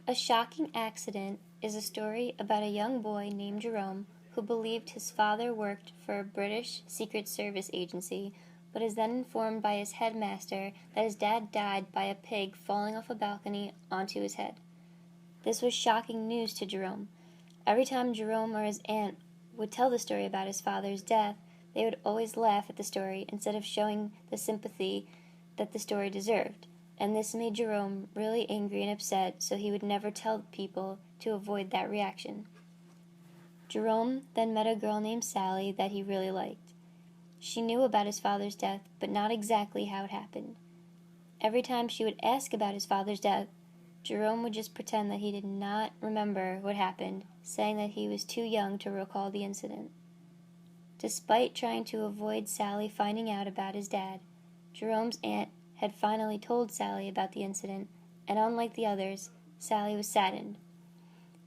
A Shocking Accident is a story about a young boy named Jerome who believed his father worked for a British Secret Service agency, but is then informed by his headmaster that his dad died by a pig falling off a balcony onto his head. This was shocking news to Jerome. Every time Jerome or his aunt would tell the story about his father's death, they would always laugh at the story instead of showing the sympathy that the story deserved, and this made Jerome really angry and upset, so he would never tell people to avoid that reaction. Jerome then met a girl named Sally that he really liked. She knew about his father's death, but not exactly how it happened. Every time she would ask about his father's death, Jerome would just pretend that he did not remember what happened, saying that he was too young to recall the incident. Despite trying to avoid Sally finding out about his dad, Jerome's aunt had finally told Sally about the incident, and unlike the others, Sally was saddened.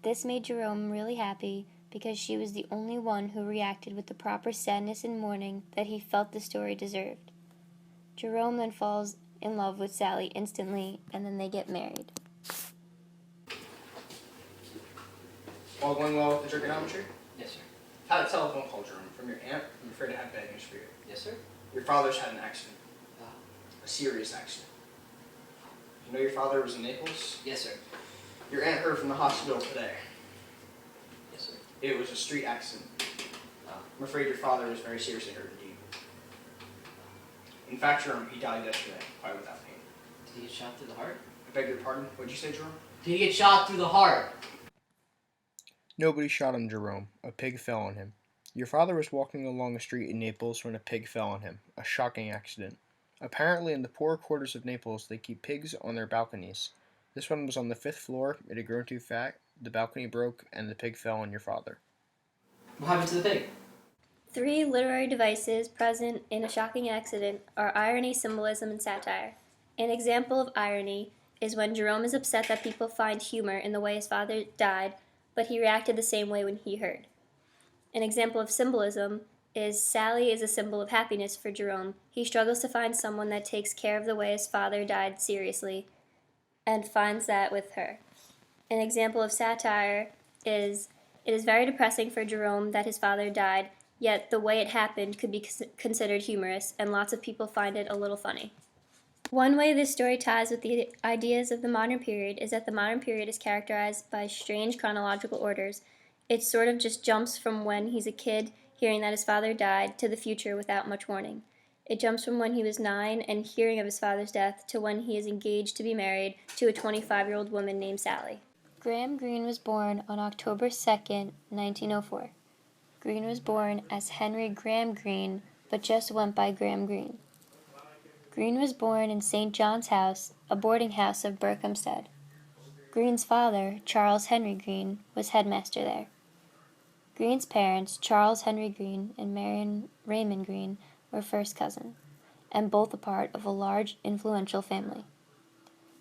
This made Jerome really happy because she was the only one who reacted with the proper sadness and mourning that he felt the story deserved. Jerome then falls in love with Sally instantly, and then they get married. All going well with the trigonometry? Yes, sir. Had a telephone call, Jerome, from your aunt. I'm afraid I have bad news for you. Yes, sir. Your father's had an accident. Ah. A serious accident. You know your father was in Naples? Yes, sir. Your aunt heard from the hospital today. Yes, sir. It was a street accident. Ah. I'm afraid your father was very seriously hurt indeed. In fact, Jerome, he died yesterday, quite without pain. Did he get shot through the heart? I beg your pardon? What'd you say, Jerome? Did he get shot through the heart? Nobody shot him, Jerome. A pig fell on him. Your father was walking along a street in Naples when a pig fell on him. A shocking accident. Apparently, in the poorer quarters of Naples, they keep pigs on their balconies. This one was on the 5th floor. It had grown too fat. The balcony broke, and the pig fell on your father. What happened to the pig? 3 literary devices present in A Shocking Accident are irony, symbolism, and satire. An example of irony is when Jerome is upset that people find humor in the way his father died, but he reacted the same way when he heard. An example of symbolism is Sally is a symbol of happiness for Jerome. He struggles to find someone that takes care of the way his father died seriously, and finds that with her. An example of satire is it is very depressing for Jerome that his father died, yet the way it happened could be considered humorous, and lots of people find it a little funny. One way this story ties with the ideas of the modern period is that the modern period is characterized by strange chronological orders. It sort of just jumps from when he's a kid, hearing that his father died, to the future without much warning. It jumps from when he was 9 and hearing of his father's death to when he is engaged to be married to a 25-year-old woman named Sally. Graham Greene was born on October 2nd, 1904. Greene was born as Henry Graham Greene, but just went by Graham Greene. Greene was born in St. John's House, a boarding house of Berkhamsted. Greene's father, Charles Henry Greene, was headmaster there. Greene's parents, Charles Henry Greene and Marion Raymond Greene, were first cousins, and both a part of a large, influential family.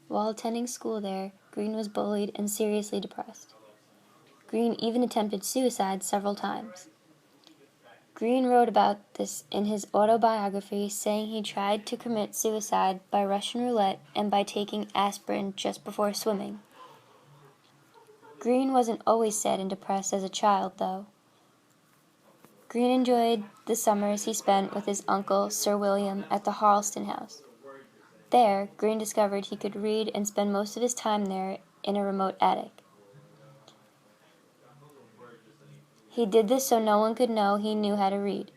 While attending school there, Greene was bullied and seriously depressed. Greene even attempted suicide several times. Greene wrote about this in his autobiography, saying he tried to commit suicide by Russian roulette and by taking aspirin just before swimming. Greene wasn't always sad and depressed as a child, though. Greene enjoyed the summers he spent with his uncle, Sir William, at the Harleston House. There, Greene discovered he could read and spend most of his time there in a remote attic. He did this so no one could know he knew how to read.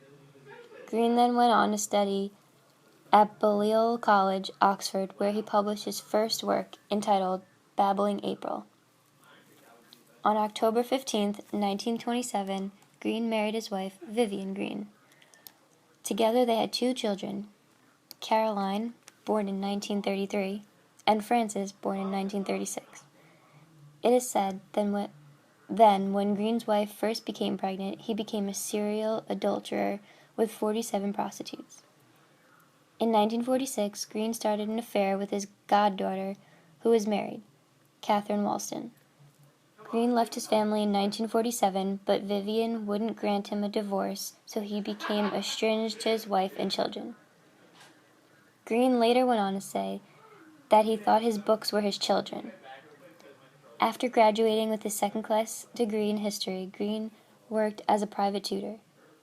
Greene then went on to study at Balliol College, Oxford, where he published his first work, entitled Babbling April. On October 15, 1927, Greene married his wife, Vivian Greene. Together they had 2 children, Caroline, born in 1933, and Frances, born in 1936. It is said then, when Greene's wife first became pregnant, he became a serial adulterer with 47 prostitutes. In 1946, Greene started an affair with his goddaughter, who was married, Catherine Walston. Greene left his family in 1947, but Vivian wouldn't grant him a divorce, so he became estranged to his wife and children. Greene later went on to say that he thought his books were his children. After graduating with his second-class degree in history, Green worked as a private tutor.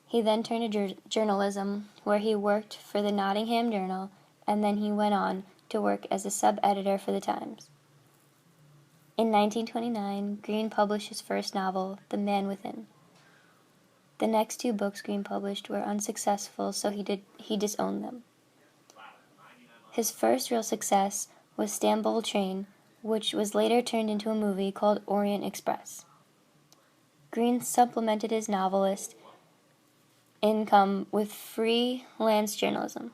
He then turned to journalism, where he worked for the Nottingham Journal, and then he went on to work as a sub-editor for the Times. In 1929, Green published his first novel, The Man Within. The next two books Green published were unsuccessful, so he disowned them. His first real success was Stamboul Train, which was later turned into a movie called Orient Express. Green supplemented his novelist income with freelance journalism.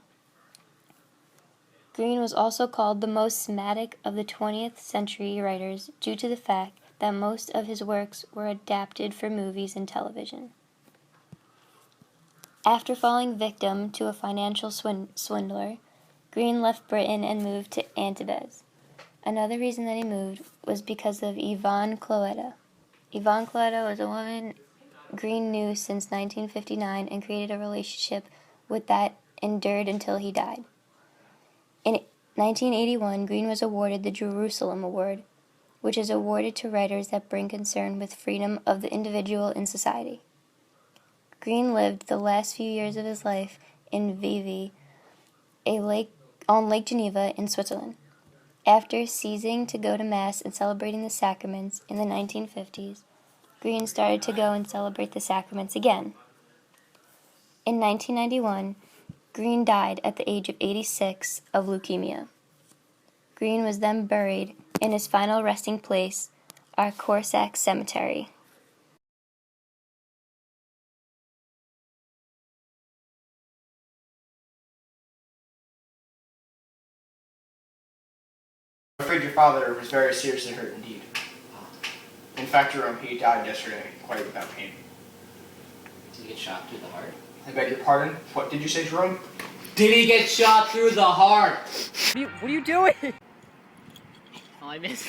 Green was also called the most Semitic of the 20th century writers due to the fact that most of his works were adapted for movies and television. After falling victim to a financial swindler, Green left Britain and moved to Antibes. Another reason that he moved was because of Yvonne Cloetta. Yvonne Cloetta was a woman Green knew since 1959 and created a relationship with that endured until he died. In 1981, Green was awarded the Jerusalem Award, which is awarded to writers that bring concern with freedom of the individual in society. Green lived the last few years of his life in Vevey, on Lake Geneva in Switzerland. After ceasing to go to Mass and celebrating the sacraments in the 1950s, Green started to go and celebrate the sacraments again. In 1991, Green died at the age of 86 of leukemia. Green was then buried in his final resting place, our Corsac Cemetery. I'm afraid your father was very seriously hurt indeed. In fact, Jerome, he died yesterday, quite without pain. Did he get shot through the heart? I beg your pardon? What did you say, Jerome? Did he get shot through the heart? What are you doing? Oh, I missed.